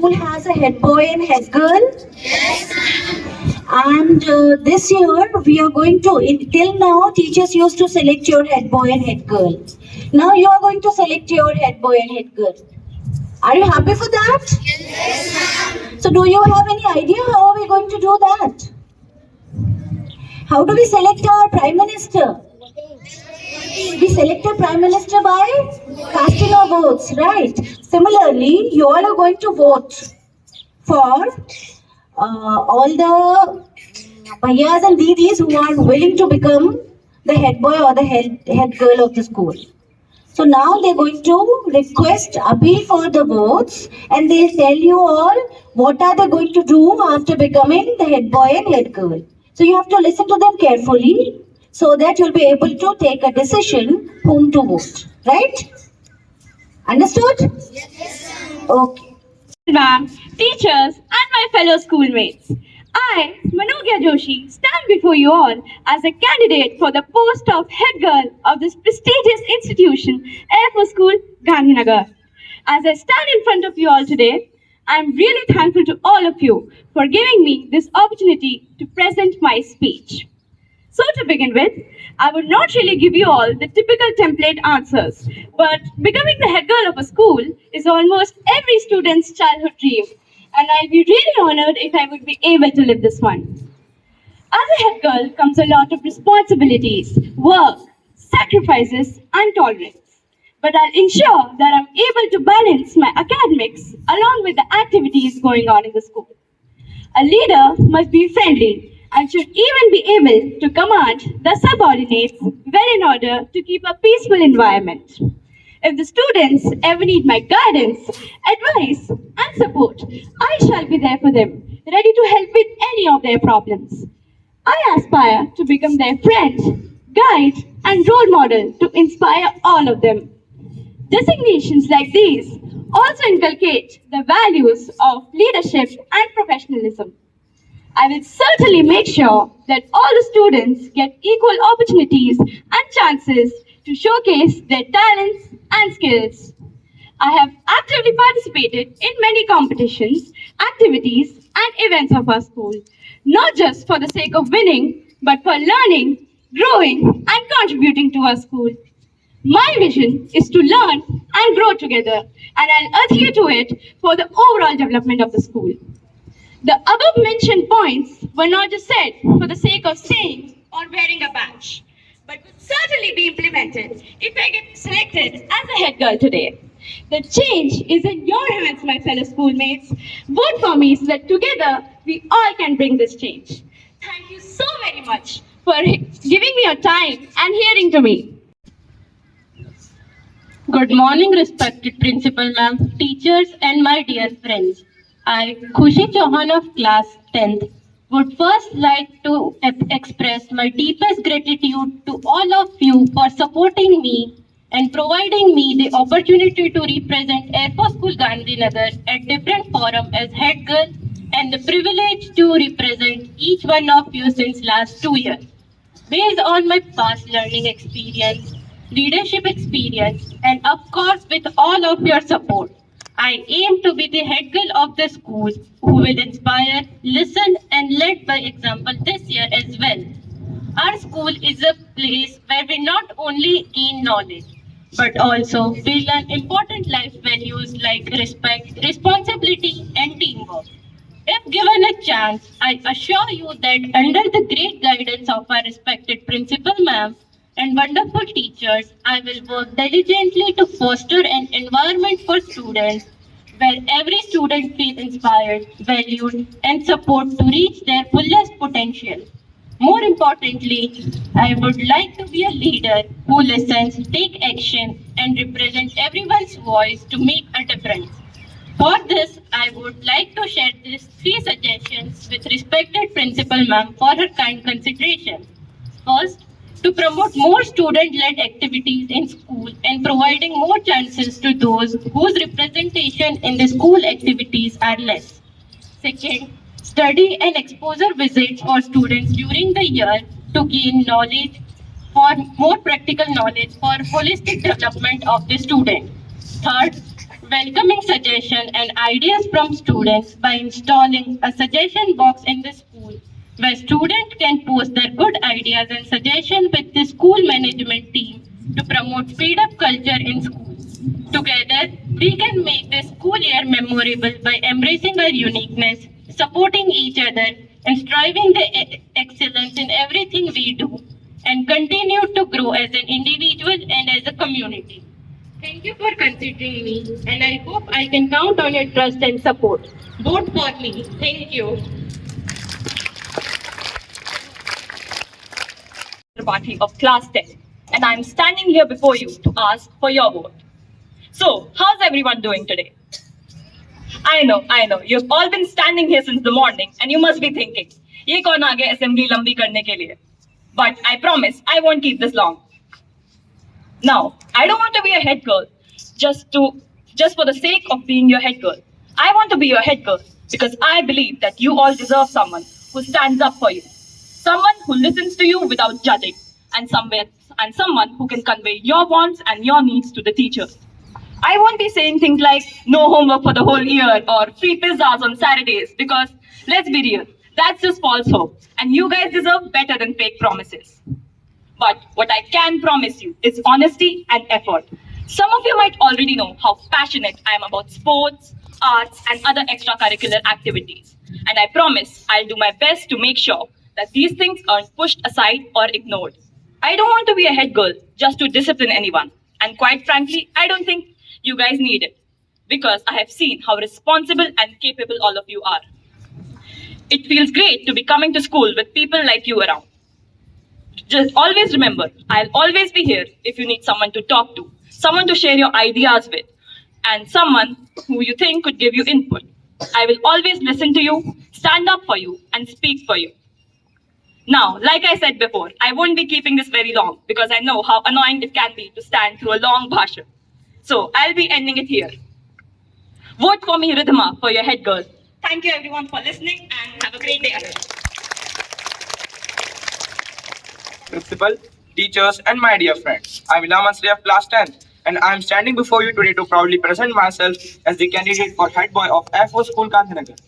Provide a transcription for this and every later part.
School has a head boy and head girl. And this year we are going to, till now teachers used to select your head boy and head girl. Now you are going to select your head boy and head girl. Are you happy for that? So do you have any idea how are we going to do that? How do we select our prime minister? We select a prime minister by casting our votes, right? Similarly, you all are going to vote for all the bhaiyas and didis who are willing to become the head boy or the head girl of the school. So now they're going to request appeal for the votes and they'll tell you all what are they going to do after becoming the head boy and head girl. So you have to listen to them carefully so that you'll be able to take a decision whom to vote. Right? Understood? Okay. Ma'am, teachers, and my fellow schoolmates. I, Manogya Joshi, stand before you all as a candidate for the post of head girl of this prestigious institution, Air Force School, Gandhinagar. As I stand in front of you all today, I am really thankful to all of you for giving me this opportunity to present my speech. So to begin with, I would not really give you all the typical template answers, but becoming the head girl of a school is almost every student's childhood dream, and I'll be really honored if I would be able to live this one. As a head girl comes a lot of responsibilities, work, sacrifices, and tolerance. But I'll ensure that I'm able to balance my academics along with the activities going on in the school. A leader must be friendly and should even be able to command the subordinates well in order to keep a peaceful environment. If the students ever need my guidance, advice, and support, I shall be there for them, ready to help with any of their problems. I aspire to become their friend, guide, and role model to inspire all of them. Designations like these also inculcate the values of leadership and professionalism. I will certainly make sure that all the students get equal opportunities and chances to showcase their talents and skills. I have actively participated in many competitions, activities, and events of our school, not just for the sake of winning, but for learning, growing, and contributing to our school. My vision is to learn and grow together, and I'll adhere to it for the overall development of the school. The above mentioned points were not just said for the sake of saying or wearing a badge, but would certainly be implemented if I get selected as a head girl today. The change is in your hands, my fellow schoolmates. Vote for me so that together we all can bring this change. Thank you so very much for giving me your time and hearing to me. Good morning, respected Principal Ma'am, teachers, and my dear friends. I, Khushi Chauhan of class 10th, would first like to express my deepest gratitude to all of you for supporting me and providing me the opportunity to represent Air Force School Gandhinagar at different forums as head girl and the privilege to represent each one of you since last 2 years. Based on my past learning experience, leadership experience, and of course with all of your support, I aim to be the head girl of the school who will inspire, listen, and lead by example this year as well. Our school is a place where we not only gain knowledge, but also we learn important life values like respect, responsibility, and teamwork. If given a chance, I assure you that under the great guidance of our respected principal ma'am and wonderful teachers, I will work diligently to foster an environment for students where every student feels inspired, valued, and supported to reach their fullest potential. More importantly, I would like to be a leader who listens, take action, and represent everyone's voice to make a difference. For this, I would like to share these 3 suggestions with respected Principal Ma'am for her kind consideration. First, to promote more student-led activities in school and providing more chances to those whose representation in the school activities are less. Second, study and exposure visits for students during the year to gain knowledge for more practical knowledge for holistic development of the student. Third, welcoming suggestions and ideas from students by installing a suggestion box in the school where students can post their good ideas and suggestions with the school management team to promote speed up culture in schools. Together, we can make the school year memorable by embracing our uniqueness, supporting each other, and striving the excellence in everything we do, and continue to grow as an individual and as a community. Thank you for considering me, and I hope I can count on your trust and support. Vote for me. Thank you. Party of class 10, and I'm standing here before you to ask for your vote. So, how's everyone doing today? I know, you've all been standing here since the morning and you must be thinking, ये कौन आ गया assembly लंबी करने के लिए? But I promise I won't keep this long. Now, I don't want to be a head girl just for the sake of being your head girl. I want to be your head girl because I believe that you all deserve someone who stands up for you. Someone who listens to you without judging, and someone who can convey your wants and your needs to the teachers. I won't be saying things like no homework for the whole year or free pizzas on Saturdays because let's be real, that's just false hope, and you guys deserve better than fake promises. But what I can promise you is honesty and effort. Some of you might already know how passionate I am about sports, arts, and other extracurricular activities. And I promise I'll do my best to make sure that these things aren't pushed aside or ignored. I don't want to be a head girl just to discipline anyone. And quite frankly, I don't think you guys need it because I have seen how responsible and capable all of you are. It feels great to be coming to school with people like you around. Just always remember, I'll always be here if you need someone to talk to, someone to share your ideas with, and someone who you think could give you input. I will always listen to you, stand up for you, and speak for you. Now, like I said before, I won't be keeping this very long because I know how annoying it can be to stand through a long bhashan. So I'll be ending it here. Vote for me, Ridhima, for your head girl. Thank you everyone for listening and have a great day ahead. Principal, teachers, and my dear friends. I'm Ilham Ansari of class 10, and I'm standing before you today to proudly present myself as the candidate for head boy of Air School Gandhinagar.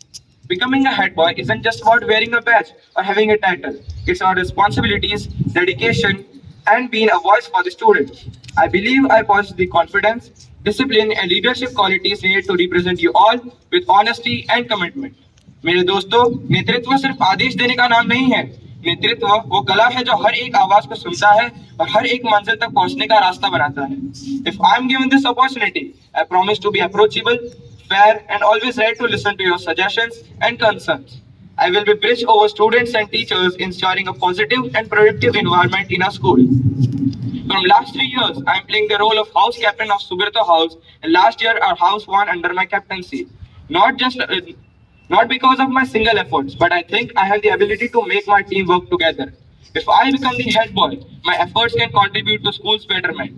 Becoming a head boy isn't just about wearing a badge or having a title. It's about responsibilities, dedication, and being a voice for the students. I believe I possess the confidence, discipline, and leadership qualities needed to represent you all with honesty and commitment. मेरे दोस्तों, नेतृत्व सिर्फ आदेश देने का नाम नहीं है. नेतृत्व वो कला है जो हर एक आवाज को सुनता है और हर एक मंजिल तक पहुंचने का रास्ता बनाता है. If I am given this opportunity, I promise to be approachable, fair, and always ready to listen to your suggestions and concerns. I will be bridge over students and teachers, ensuring a positive and productive environment in our school. From last 3 years, I am playing the role of house captain of Subrata House, and last year our house won under my captaincy. Not because of my single efforts, but I think I have the ability to make my team work together. If I become the head boy, my efforts can contribute to school's betterment.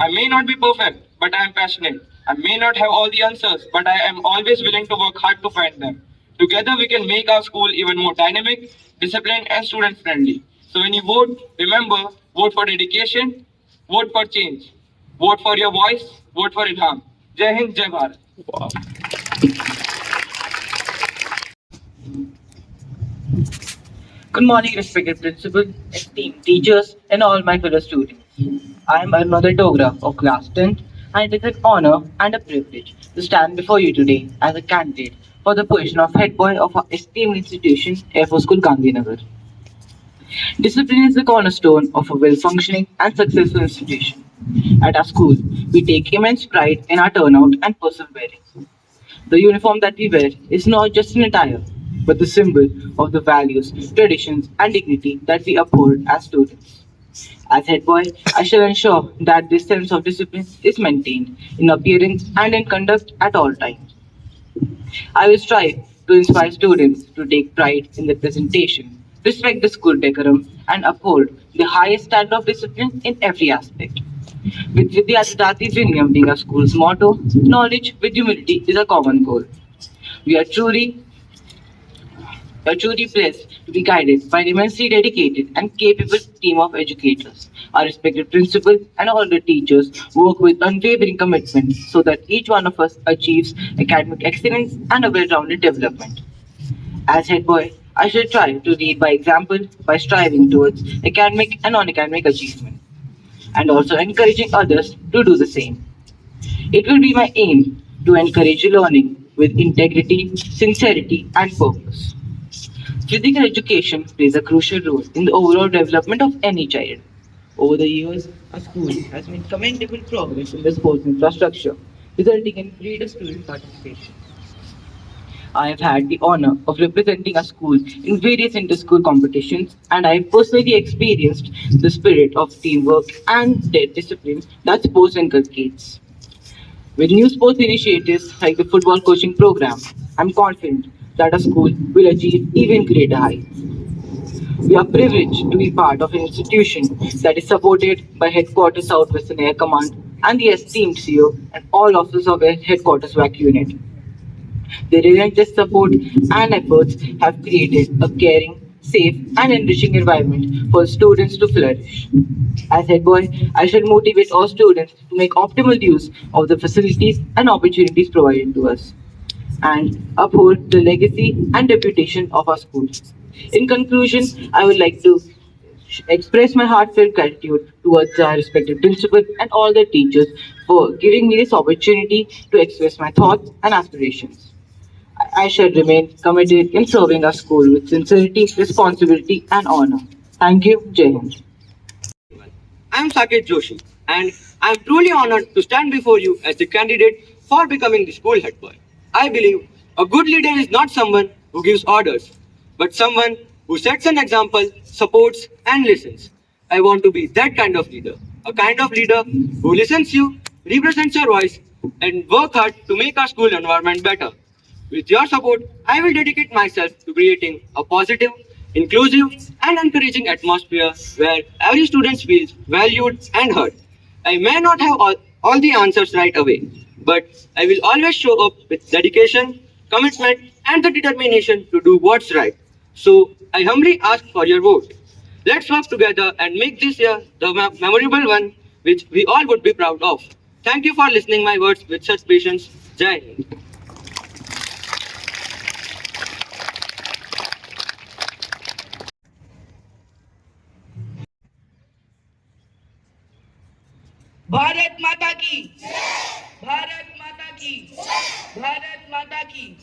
I may not be perfect, but I am passionate. I may not have all the answers, but I am always willing to work hard to find them. Together, we can make our school even more dynamic, disciplined, and student-friendly. So when you vote, remember, vote for dedication, vote for change, vote for your voice, vote for Ilham. Jai Hind, Jai Bharat. Good morning, respected principal, esteemed teachers, and all my fellow students. I am Arnodai Dogra of class 10, and it is an honor and a privilege to stand before you today as a candidate for the position of head boy of our esteemed institution, Air Force School Gandhinagar. Discipline is the cornerstone of a well-functioning and successful institution. At our school, we take immense pride in our turnout and perseverance. The uniform that we wear is not just an attire, but the symbol of the values, traditions, and dignity that we uphold as students. As head boy, I shall ensure that this sense of discipline is maintained in appearance and in conduct at all times. I will strive to inspire students to take pride in their presentation, respect the school decorum, and uphold the highest standard of discipline in every aspect. With Vidya Dati Vinayam being our school's motto, knowledge with humility is a common goal. We are truly blessed to be guided by an immensely dedicated and capable team of educators Our respected principal and all the teachers work with unwavering commitment so that each one of us achieves academic excellence and a well-rounded development. As head boy, I shall try to lead by example by striving towards academic and non-academic achievement and also encouraging others to do the same. It will be my aim to encourage learning with integrity, sincerity, and purpose. Physical education plays a crucial role in the overall development of any child. Over the years, our school has made commendable progress in the sports infrastructure, resulting in greater student participation. I have had the honor of representing our school in various inter-school competitions, and I have personally experienced the spirit of teamwork and discipline that sports inculcates. With new sports initiatives like the football coaching program, I'm confident that our school will achieve even greater heights. We are privileged to be part of an institution that is supported by Headquarters Southwestern Air Command and the esteemed CEO and all officers of the Headquarters WAC unit. Their relentless support and efforts have created a caring, safe, and enriching environment for students to flourish. As head boy, I shall motivate all students to make optimal use of the facilities and opportunities provided to us and uphold the legacy and reputation of our school. In conclusion, I would like to express my heartfelt gratitude towards our respected principal and all the teachers for giving me this opportunity to express my thoughts and aspirations. I shall remain committed in serving our school with sincerity, responsibility, and honor. Thank you, Jai Hind. I am Saket Joshi, and I am truly honored to stand before you as the candidate for becoming the school head boy. I believe a good leader is not someone who gives orders, but someone who sets an example, supports, and listens. I want to be that kind of leader, a kind of leader who listens you, represents your voice, and work hard to make our school environment better. With your support, I will dedicate myself to creating a positive, inclusive, and encouraging atmosphere where every student feels valued and heard. I may not have all the answers right away, but I will always show up with dedication, commitment, and the determination to do what's right. So I humbly ask for your vote. Let's work together and make this year the memorable one which we all would be proud of. Thank you for listening my words with such patience. Jai Hind. Bharat माता की भारत माता की भारत माता की